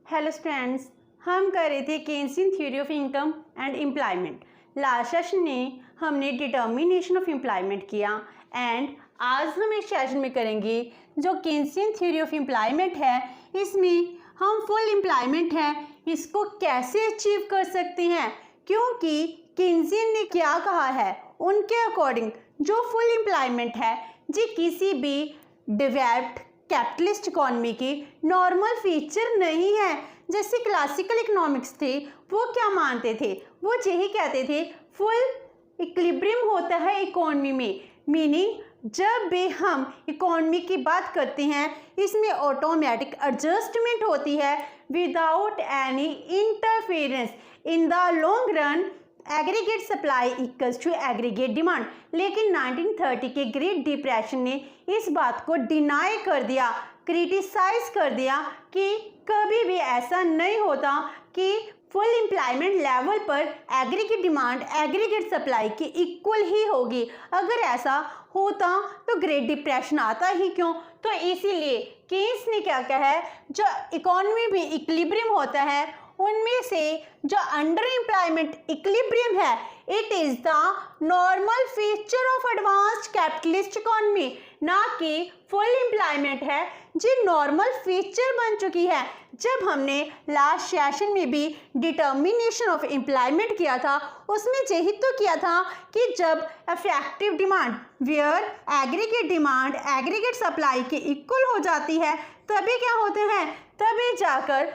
Hello students, हम कर रहे थे Keynesian theory of income and employment. Last session में हमने डिटर्मिनेशन ऑफ एम्प्लॉयमेंट किया एंड आज हम इस सेशन में करेंगे जो केन्सियन थ्योरी ऑफ एम्प्लॉयमेंट है। इसमें हम फुल एम्प्लॉयमेंट है इसको कैसे अचीव कर सकते हैं, क्योंकि केन्सियन ने क्या कहा है उनके अकॉर्डिंग जो फुल एम्प्लॉयमेंट है जी किसी भी डेवलप्ड कैपिटलिस्ट इकोनॉमी की नॉर्मल फीचर नहीं है। जैसे क्लासिकल इकोनॉमिक्स थे वो क्या मानते थे, वो यही कहते थे फुल इक्विलिब्रियम होता है इकोनॉमी में। मीनिंग जब भी हम इकोनॉमी की बात करते हैं इसमें ऑटोमेटिक एडजस्टमेंट होती है without any interference. In the long run aggregate supply equals to aggregate demand. लेकिन 1930 के ग्रेट डिप्रेशन ने इस बात को डिनाई कर दिया, क्रिटिसाइज कर दिया कि कभी भी ऐसा नहीं होता कि फुल एम्प्लॉयमेंट लेवल पर एग्रीगेट डिमांड एग्रीगेट सप्लाई की इक्वल ही होगी। अगर ऐसा होता तो ग्रेट डिप्रेशन आता ही क्यों। तो इसीलिए केन्स ने क्या कहा है, जो इकोनॉमी में इक्विलिब्रियम होता है उनमें से जो अंडर एम्प्लॉयमेंट इक्विलिब्रियम है it is the normal feature of advanced capitalist economy, ना कि फुल एम्प्लॉयमेंट है जी नॉर्मल फीचर बन चुकी है। जब हमने लास्ट सेशन में भी डिटर्मिनेशन ऑफ एम्प्लॉयमेंट किया था उसमें यही तो किया था कि जब effective demand where aggregate demand aggregate supply के इक्वल हो जाती है तभी क्या होते हैं, तभी जाकर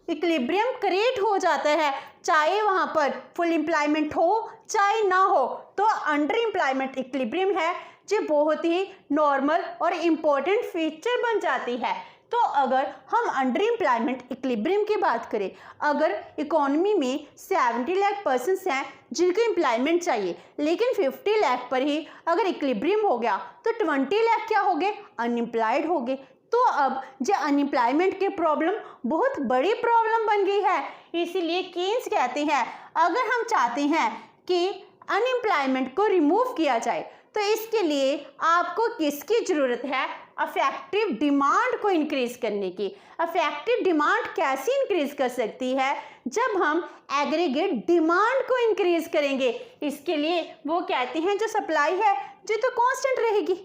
इक्विलिब्रियम क्रिएट हो जाता है। चाहे वहाँ पर फुल एम्प्लॉयमेंट हो चाहे ना हो, तो अंडर एम्प्लॉयमेंट इक्विलिब्रियम है जो बहुत ही नॉर्मल और इम्पोर्टेंट फीचर बन जाती है। तो अगर हम अंडर एम्प्लॉयमेंट इक्विलिब्रियम की बात करें, अगर इकोनॉमी में 70 लाख पर्सन्स हैं जिनको एम्प्लॉयमेंट चाहिए लेकिन 50 लाख पर ही अगर इक्विलिब्रियम हो गया तो 20 लाख क्या हो गए, अनएम्प्लॉयड हो गए। तो अब जो अनएम्प्लॉयमेंट की प्रॉब्लम बहुत बड़ी प्रॉब्लम बन गई है। इसीलिए केन्स कहते हैं अगर हम चाहते हैं कि अनएम्प्लॉयमेंट को रिमूव किया जाए तो इसके लिए आपको किसकी ज़रूरत है, अफेक्टिव डिमांड को इंक्रीज करने की। अफेक्टिव डिमांड कैसे इंक्रीज कर सकती है, जब हम एग्रीगेट डिमांड को इंक्रीज करेंगे। इसके लिए वो कहते हैं जो सप्लाई है जो तो कांस्टेंट रहेगी,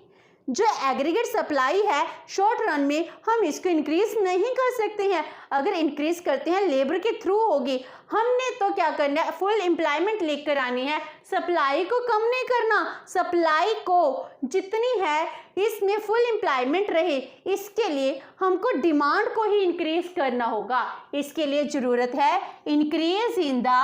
जो एग्रीगेट सप्लाई है शॉर्ट रन में हम इसको इंक्रीज नहीं कर सकते हैं। अगर इंक्रीज करते हैं लेबर के थ्रू होगी, हमने तो क्या करना है, फुल एम्प्लॉयमेंट लेकर आनी है, सप्लाई को कम नहीं करना। सप्लाई को जितनी है इसमें फुल एम्प्लॉयमेंट रहे, इसके लिए हमको डिमांड को ही इंक्रीज करना होगा। इसके लिए ज़रूरत है increase in the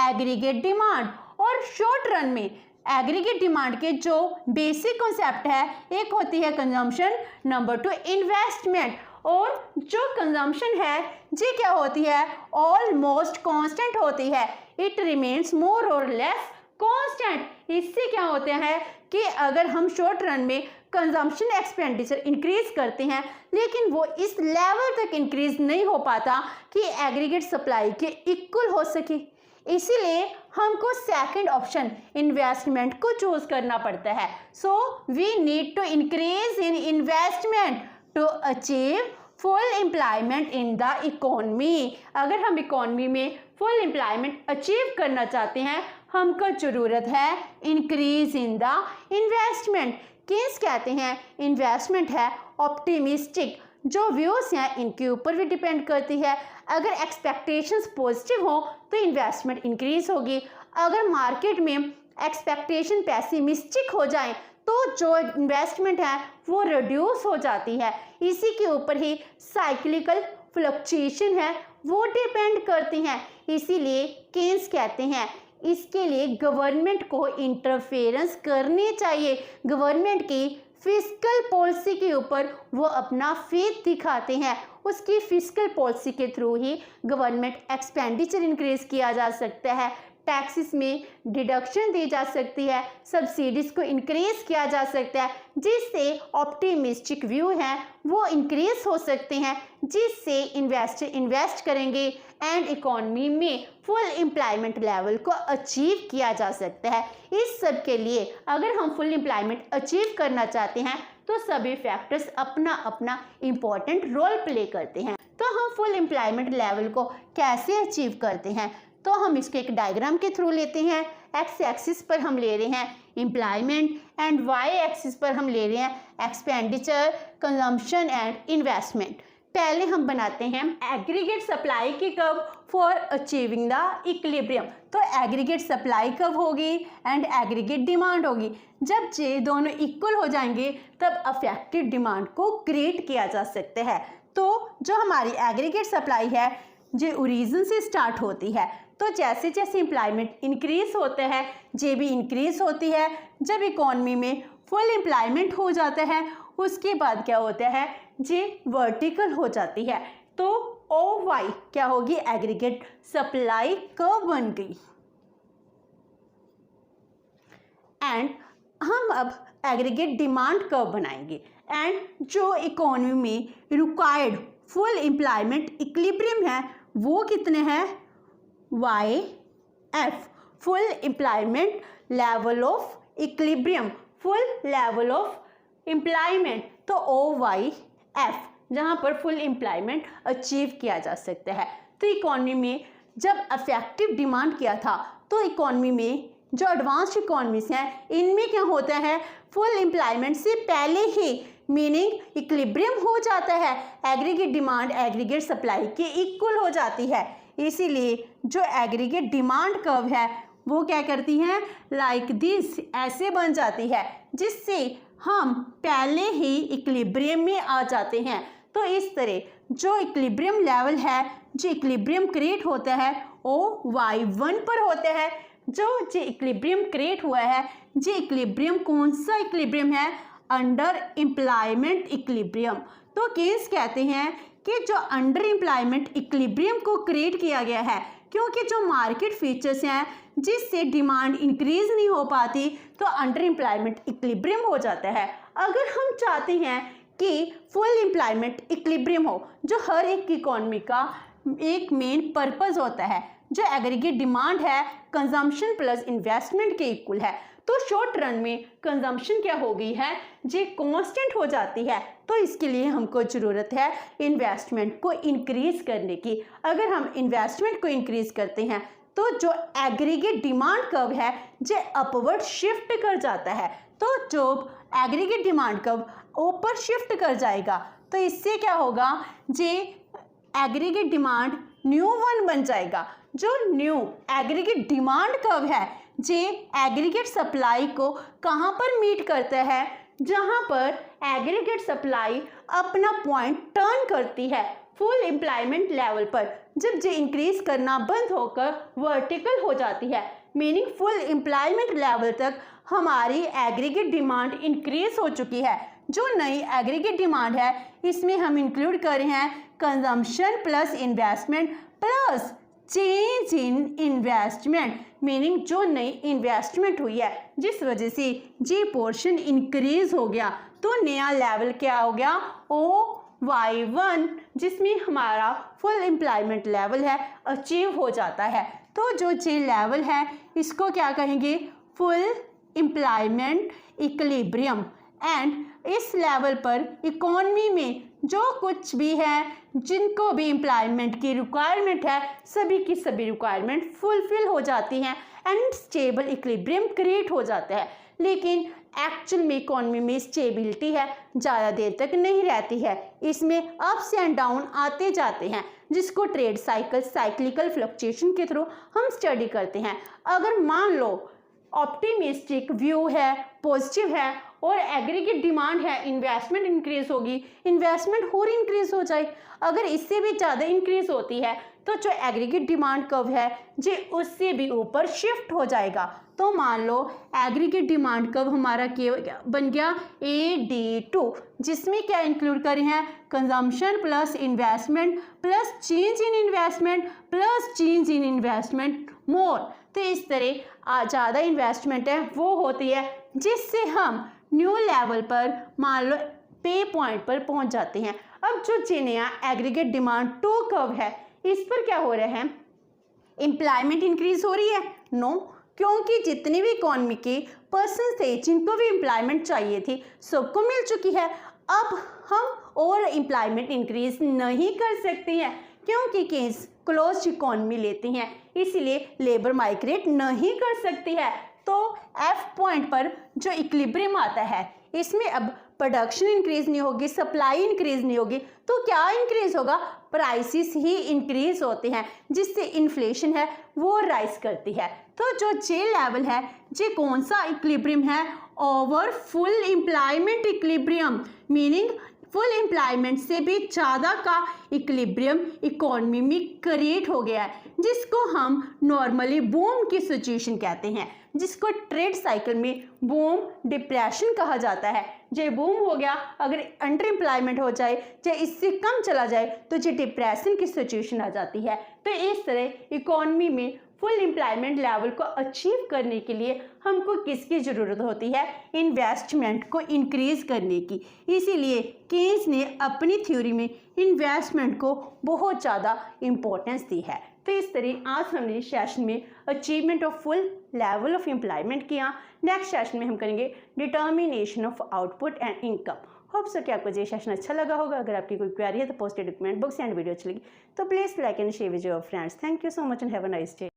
aggregate demand. और शॉर्ट रन में एग्रीगेट डिमांड के जो बेसिक कॉन्सेप्ट है, एक होती है कंजम्पशन, नंबर 2 इन्वेस्टमेंट। और जो कंजम्पशन है जी क्या होती है, ऑलमोस्ट कांस्टेंट होती है, इट रिमेन्स मोर और लेस कांस्टेंट। इससे क्या होते हैं कि अगर हम शॉर्ट रन में कंजम्पशन एक्सपेंडिचर इंक्रीज करते हैं लेकिन वो इस लेवल तक इंक्रीज नहीं हो पाता कि एग्रीगेट सप्लाई के इक्वल हो सके, इसीलिए हमको सेकंड ऑप्शन इन्वेस्टमेंट को चूज करना पड़ता है। So we need to increase in investment to achieve full employment in the economy. अगर हम इकोनॉमी में फुल एम्प्लॉयमेंट अचीव करना चाहते हैं हमको ज़रूरत है increase in the investment. Keynes कहते हैं इन्वेस्टमेंट है ऑप्टिमिस्टिक, जो व्यूज़ हैं इनके ऊपर भी डिपेंड करती है। अगर एक्सपेक्टेशंस पॉजिटिव हो तो इन्वेस्टमेंट इंक्रीज होगी, अगर मार्केट में एक्सपेक्टेशन पेसिमिस्टिक हो जाए तो जो इन्वेस्टमेंट है वो रिड्यूस हो जाती है। इसी के ऊपर ही साइक्लिकल फ्लक्चुएशन है वो डिपेंड करती हैं। इसीलिए केन्स कहते हैं इसके लिए गवर्नमेंट को इंटरफेरेंस करनी चाहिए। गवर्नमेंट की फिस्कल पॉलिसी के ऊपर वो अपना फेथ दिखाते हैं, उसकी फिस्कल पॉलिसी के थ्रू ही गवर्नमेंट एक्सपेंडिचर इंक्रीज किया जा सकता है, टैक्सेस में डिडक्शन दी जा सकती है, सब्सिडीज को इंक्रीज किया जा सकता है, जिससे ऑप्टिमिस्टिक व्यू हैं वो इंक्रीज हो सकते हैं, जिससे इन्वेस्टर इन्वेस्ट करेंगे एंड इकोनॉमी में फुल एम्प्लॉयमेंट लेवल को अचीव किया जा सकता है। इस सब के लिए अगर हम फुल एम्प्लॉयमेंट अचीव करना चाहते हैं तो सभी फैक्टर्स अपना अपना इम्पॉर्टेंट रोल प्ले करते हैं। तो हम फुल एम्प्लॉयमेंट लेवल को कैसे अचीव करते हैं, तो हम इसको एक डायग्राम के थ्रू लेते हैं। एक्स एक्सिस पर हम ले रहे हैं एम्प्लॉयमेंट एंड वाई एक्सिस पर हम ले रहे हैं एक्सपेंडिचर, कंजम्पशन एंड इन्वेस्टमेंट। पहले हम बनाते हैं एग्रीगेट सप्लाई की curve for achieving the equilibrium. तो एग्रीगेट सप्लाई कब होगी एंड एग्रीगेट डिमांड होगी जब ये दोनों इक्वल हो जाएंगे, तब अफेक्टिव डिमांड को क्रिएट किया जा सकता है। तो जो हमारी एग्रीगेट सप्लाई है ये ओरिजिन से स्टार्ट होती है, तो जैसे जैसे एम्प्लॉयमेंट इंक्रीज होता है ये भी इंक्रीज होती है। जब इकोनॉमी में फुल एम्प्लॉयमेंट हो जाता है उसके बाद क्या होता है, ये वर्टिकल हो जाती है। तो ओ वाई क्या होगी, एग्रीगेट सप्लाई कर्व बन गई। एंड हम अब एग्रीगेट डिमांड कर्व बनाएंगे। एंड जो इकोनॉमी में रिक्वायर्ड फुल एम्प्लॉयमेंट इक्विलिब्रियम है वो कितने हैं, Y F, full employment level of equilibrium, full level of employment. तो ओ वाई एफ जहाँ पर फुल एम्प्लॉयमेंट अचीव किया जा सकता है। तो इकोनॉमी में जब अफेक्टिव डिमांड किया था तो इकोनॉमी में जो एडवांस्ड इकोनॉमीज हैं इनमें क्या होता है, फुल एम्प्लॉयमेंट से पहले ही मीनिंग इक्विलिब्रियम हो जाता है, एग्रीगेट डिमांड एग्रीगेट सप्लाई के इक्वल हो जाती है। इसीलिए जो एग्रीगेट डिमांड कर्व है वो क्या करती है, लाइक दिस ऐसे बन जाती है, जिससे हम पहले ही इक्विलिब्रियम में आ जाते हैं। तो इस तरह जो इक्विलिब्रियम लेवल है, जो इक्विलिब्रियम क्रिएट होता है वो y1 पर होता है। जो इक्विलिब्रियम क्रिएट हुआ है, ये इक्विलिब्रियम कौन सा इक्विलिब्रियम है, अंडर एम्प्लॉयमेंट इक्विलिब्रियम। तो केस कहते हैं कि जो अंडर एम्प्लॉयमेंट इक्विलिब्रियम को क्रिएट किया गया है, क्योंकि जो मार्केट फीचर्स हैं जिससे डिमांड इंक्रीज नहीं हो पाती, तो अंडर एम्प्लॉयमेंट इक्विलिब्रियम हो जाता है। अगर हम चाहते हैं कि फुल एम्प्लॉयमेंट इक्विलिब्रियम हो, जो हर एक इकोनॉमी का एक मेन पर्पस होता है, जो एग्रीगेट डिमांड है कंजम्पशन प्लस इन्वेस्टमेंट के इक्वल है, तो शॉर्ट रन में कंजम्पशन क्या हो गई है, ये कांस्टेंट हो जाती है। तो इसके लिए हमको ज़रूरत है इन्वेस्टमेंट को इंक्रीज करने की। अगर हम इन्वेस्टमेंट को इंक्रीज करते हैं तो जो एग्रीगेट डिमांड कर्व है ये अपवर्ड शिफ्ट कर जाता है। तो जो एग्रीगेट डिमांड कर्व ऊपर शिफ्ट कर जाएगा तो इससे क्या होगा, ये एग्रीगेट डिमांड न्यू वन बन जाएगा। जो न्यू एग्रीगेट डिमांड कर्व है ये एग्रीगेट सप्लाई को कहाँ पर मीट करता है, जहाँ पर एग्रीगेट सप्लाई अपना पॉइंट टर्न करती है फुल एम्प्लॉयमेंट लेवल पर। जब ये इंक्रीज करना बंद होकर वर्टिकल हो जाती है, मीनिंग फुल एम्प्लॉयमेंट लेवल तक हमारी एग्रीगेट डिमांड इंक्रीज हो चुकी है। जो नई एग्रीगेट डिमांड है इसमें हम इंक्लूड कर रहे हैं consumption plus investment plus change in investment, meaning जो नई इन्वेस्टमेंट हुई है जिस वजह से जी पोर्शन इंक्रीज हो गया, तो नया लेवल क्या हो गया, OY1, जिसमें हमारा फुल एम्प्लॉयमेंट लेवल है अचीव हो जाता है। तो जो जी लेवल है इसको क्या कहेंगे, फुल एम्प्लॉयमेंट इक्विलिब्रियम। एंड इस लेवल पर इकोनॉमी में जो कुछ भी है, जिनको भी एम्प्लॉयमेंट की रिक्वायरमेंट है, सभी की सभी रिक्वायरमेंट फुलफिल हो जाती हैं एंड स्टेबल इक्विलिब्रियम क्रिएट हो जाता है। लेकिन एक्चुअल में इकोनॉमी में स्टेबिलिटी है ज़्यादा देर तक नहीं रहती है, इसमें अप्स एंड डाउन आते जाते हैं, जिसको ट्रेड साइकिल साइक्लिकल फ्लक्चुएशन के थ्रू हम स्टडी करते हैं। अगर मान लो ऑप्टिमिस्टिक व्यू है, पॉजिटिव है और एग्रीगेट डिमांड है, इन्वेस्टमेंट इंक्रीज होगी, इन्वेस्टमेंट और इंक्रीज हो जाए। अगर इससे भी ज़्यादा इंक्रीज होती है तो जो एग्रीगेट डिमांड कर्व है ये उससे भी ऊपर शिफ्ट हो जाएगा। तो मान लो एग्रीगेट डिमांड कर्व हमारा बन गया AD2, जिसमें क्या इंक्लूड कर रहे हैं, consumption plus investment plus change in investment plus change in investment more. तो इस तरह ज़्यादा इन्वेस्टमेंट है वो होती है जिससे हम न्यू लेवल पर मान लो पे पॉइंट पर पहुंच जाते हैं। अब जो नया एग्रीगेट डिमांड 2 कर्व है इस पर क्या हो रहा है, एम्प्लॉयमेंट इंक्रीज हो रही है, नो, क्योंकि जितने भी इकोनॉमी के पर्सन थे जिनको भी एम्प्लॉयमेंट चाहिए थी सबको मिल चुकी है। अब हम और एम्प्लॉयमेंट इंक्रीज नहीं कर सकती हैं, क्योंकि केन्स क्लोज्ड इकोनॉमी लेती हैं, इसलिए लेबर माइग्रेट नहीं कर सकती है। तो एफ पॉइंट पर जो इक्विलिब्रियम आता है, इसमें अब प्रोडक्शन इंक्रीज नहीं होगी, सप्लाई इंक्रीज नहीं होगी, तो क्या इंक्रीज होगा? प्राइसेस ही इंक्रीज होते हैं, जिससे इन्फ्लेशन है वो राइज करती है। तो जो जे लेवल है, जे कौन सा इक्विलिब्रियम है? Over full employment equilibrium, meaning full employment से भी ज़्यादा का इक्विलिब्रियम इकोनॉमी में क्रिएट हो गया है, जिसको हम नॉर्मली बूम की सिचुएशन कहते हैं, जिसको ट्रेड साइकिल में बूम डिप्रेशन कहा जाता है। जो बूम हो गया, अगर अंडर एम्प्लॉयमेंट हो जाए, चाहे इससे कम चला जाए, तो जो डिप्रेशन की सिचुएशन आ जाती है। तो इस तरह इकोनॉमी में फुल एम्प्लॉयमेंट लेवल को अचीव करने के लिए हमको किसकी ज़रूरत होती है? इन्वेस्टमेंट को इंक्रीज करने की। इसीलिए केन्स ने अपनी थ्योरी में इन्वेस्टमेंट को बहुत ज़्यादा इम्पोर्टेंस दी है। तो इस तरह आज हमने सेशन में achievement of full level of employment किया। नेक्स्ट सेशन में हम करेंगे determination of output and income. Hope so कि आपको ये सेशन अच्छा लगा होगा। अगर आपकी कोई क्वेरी है तो post document books and video अच्छी लगी तो please like and share with your friends. Thank you so much and have a nice day.